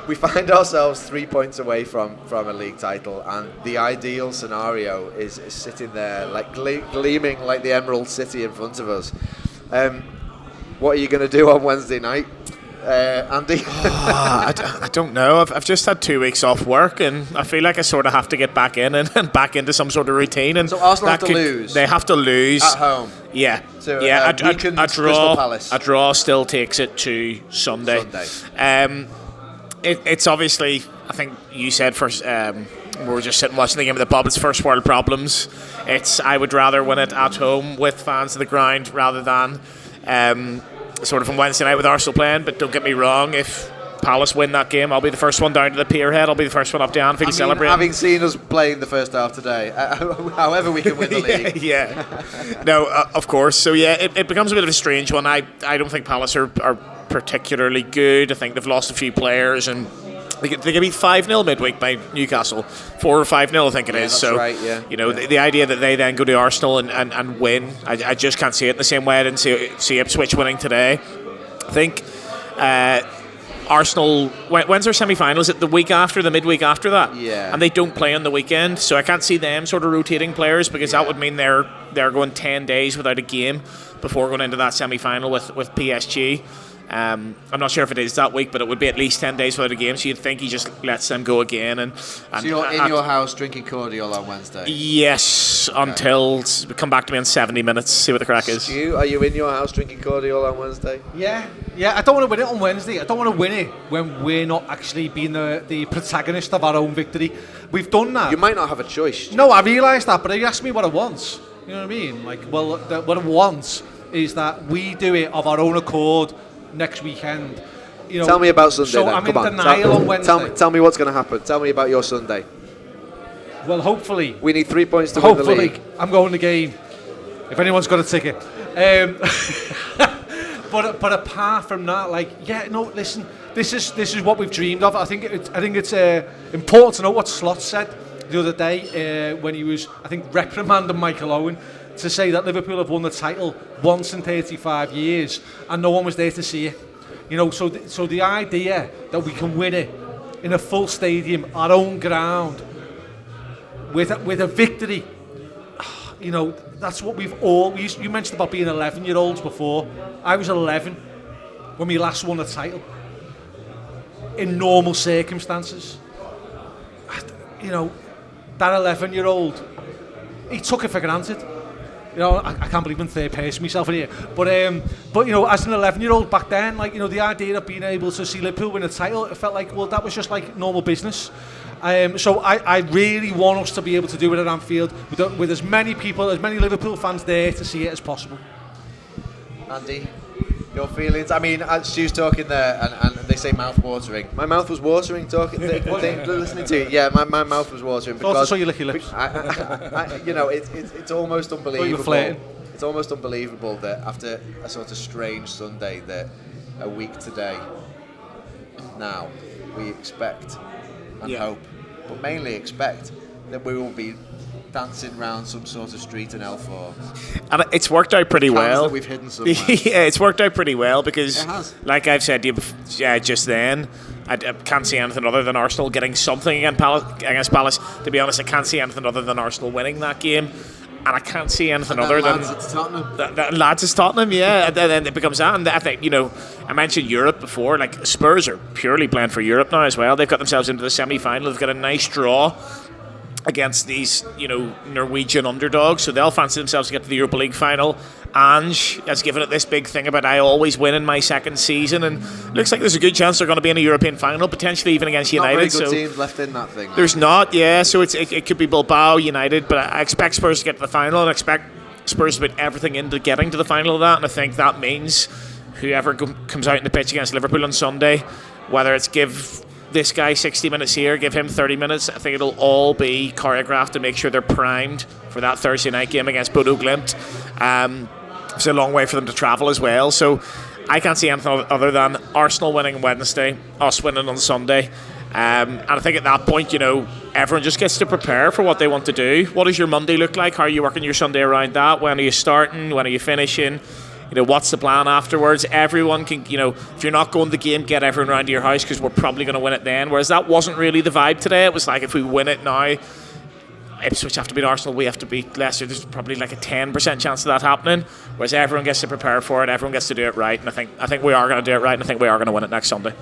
We find ourselves 3 points away from a league title, and the ideal scenario is sitting there like gleaming like the Emerald City in front of us. What are you going to do on Wednesday night, Andy? I don't know. I've just had 2 weeks off work, and I feel like I sort of have to get back in and back into some sort of routine. And so Arsenal have to lose. They have to lose at home. Yeah, So, yeah. A Crystal Palace. A draw still takes it to Sunday. It's obviously, I think you said first. We were just sitting watching the game at the pub. It's first world problems. I would rather win it at home with fans to the ground rather than sort of on Wednesday night with Arsenal playing. But don't get me wrong, if Palace win that game, I'll be the first one down to the Pierhead. I'll be the first one up to Anfield celebrating. Having seen us playing the first half today, however we can win the league. Yeah. No, of course. So yeah, it becomes a bit of a strange one. I don't think Palace are particularly good. I think they've lost a few players, and they get beat 5-0 midweek by Newcastle, 4 or 5-0 I think it is. That's so right, yeah. The idea that they then go to Arsenal and win, I just can't see it in the same way I didn't see Ipswich winning today. I think Arsenal, when's their semi-final? Is it the week after, the midweek after that? Yeah. And they don't play on the weekend, so I can't see them sort of rotating players, because that would mean they're going 10 days without a game before going into that semi-final with PSG. I'm not sure if it is that week, but it would be at least 10 days without a game, so you'd think he just lets them go again. So you're in your house drinking cordial on Wednesday? Yes, until come back to me in 70 minutes, see what the crack is. Stu, are you in your house drinking cordial on Wednesday? Yeah, I don't want to win it on Wednesday. I don't want to win it when we're not actually being the protagonist of our own victory. We've done that. You might not have a choice. No, I realise that, but he asked me what I want. You know what I mean? What I want is that we do it of our own accord next weekend. Tell me about Sunday. So then. I'm Come in denial on Wednesday. Tell me what's going to happen. Tell me about your Sunday. Well, hopefully. We need 3 points to win the league. I'm going the game. If anyone's got a ticket. But apart from that, listen. This is what we've dreamed of. I think it's important to know what Slot said the other day when he was, I think, reprimanding Michael Owen, to say that Liverpool have won the title once in 35 years and no one was there to see it. So the idea that we can win it in a full stadium, our own ground, with a victory, that's what we've all... You mentioned about being 11-year-olds before. I was 11 when we last won a title in normal circumstances. That 11-year-old, he took it for granted. I can't believe I'm third person myself in here. But as an 11-year-old back then, the idea of being able to see Liverpool win a title, it felt like, well, that was just like normal business. So I really want us to be able to do it at Anfield with as many people, as many Liverpool fans there to see it as possible. Andy, your feelings? I mean, Stu's talking there, and they say mouth-watering. My mouth was watering listening to you. Yeah, my mouth was watering because I saw you lick your lips. It's almost unbelievable. You were flirting. It's almost unbelievable that after a sort of strange Sunday, that a week today, now we expect and hope, but mainly expect that we will be dancing around some sort of street in L4. And it's worked out pretty well. That we've hidden somewhere. Yeah, it's worked out pretty well because, it has. Like I've said to you just then, I can't see anything other than Arsenal getting something against Palace. To be honest, I can't see anything other than Arsenal winning that game. And I can't see anything other than lads at Tottenham, yeah. And then it becomes that. And I think, I mentioned Europe before. Like, Spurs are purely playing for Europe now as well. They've got themselves into the semi-final. They've got a nice draw against these, Norwegian underdogs, so they'll fancy themselves to get to the Europa League final. Ange has given it this big thing about I always win in my second season, and looks like there's a good chance they're going to be in a European final, potentially even against United. Not very good teams left in that thing. There's not, yeah. So it could be Bilbao, United, but I expect Spurs to get to the final, and I expect Spurs to put everything into getting to the final of that, and I think that means whoever comes out in the pitch against Liverpool on Sunday, whether it's give this guy 60 minutes here, give him 30 minutes, I think it'll all be choreographed to make sure they're primed for that Thursday night game against Bodo Glimt. It's a long way for them to travel as well, so I can't see anything other than Arsenal winning Wednesday, us winning on Sunday, and I think at that point, everyone just gets to prepare for what they want to do. What does your Monday look like? How are you working your Sunday around that? When are you starting? When are you finishing? what's the plan afterwards? Everyone can, if you're not going to the game, get everyone around to your house because we're probably going to win it then. Whereas that wasn't really the vibe today. It was like, if we win it now, Ipswich have to beat Arsenal, we have to beat Leicester. There's probably like a 10% chance of that happening. Whereas everyone gets to prepare for it, everyone gets to do it right, and I think we are going to do it right, and I think we are going to win it next Sunday.